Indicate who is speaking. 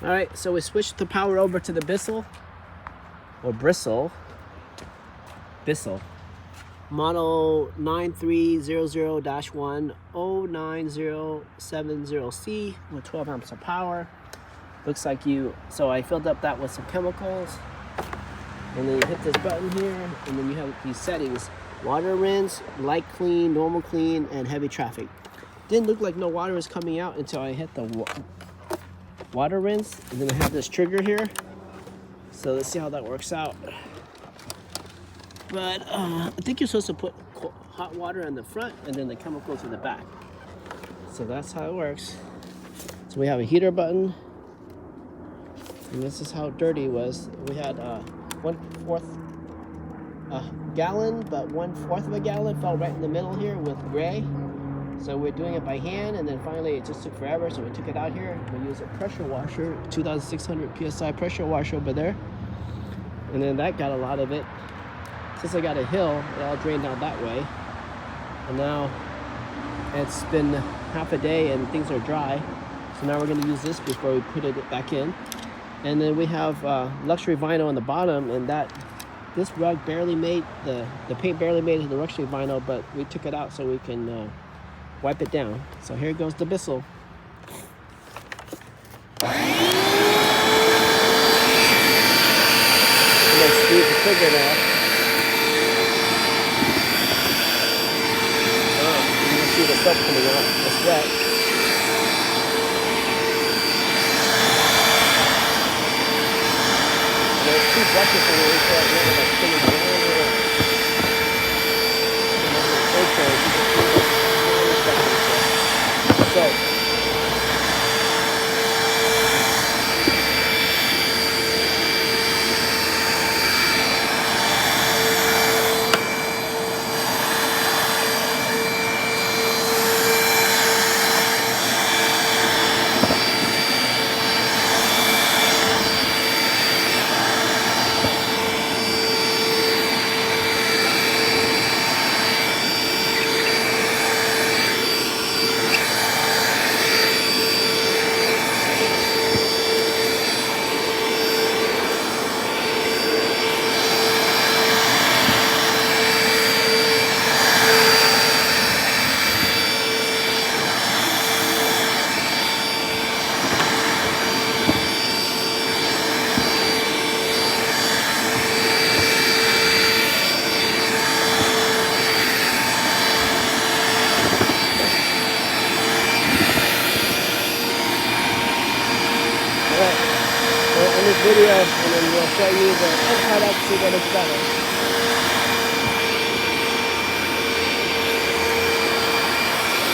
Speaker 1: All right, so we switched the power over to the Bissell, or Bissell, model 9300-1 09070C with 12 amps of power. Looks like so I filled up that with some chemicals, and then you hit this button here, and then you have these settings: water rinse, light clean, normal clean, and heavy traffic. Didn't look like no water was coming out until I hit the water rinse, and then I have this trigger here. So let's see how that works out. But I think you're supposed to put hot water in the front and then the chemicals in the back. So that's how it works. So we have a heater button, and this is how dirty it was. We had 1/4 gallon, but 1/4 of a gallon fell right in the middle here with gray. So we're doing it by hand, and then finally it just took forever, so we took it out here. We use a pressure washer, 2,600 PSI pressure washer over there. And then that got a lot of it. Since I got a hill, it all drained out that way. And now it's been half a day and things are dry. So now we're gonna use this before we put it back in. And then we have luxury vinyl on the bottom, and this rug barely made, the paint barely made it to the luxury vinyl, but we took it out so we can wipe it down. So here goes the Bissell. I'm gonna squeeze the trigger now. Oh, you can see the stuff coming out. It's wet. There's 2 buckets in there, so I'm going to spin it around. So we'll end this video, and then we'll show you the end product, see what it's better.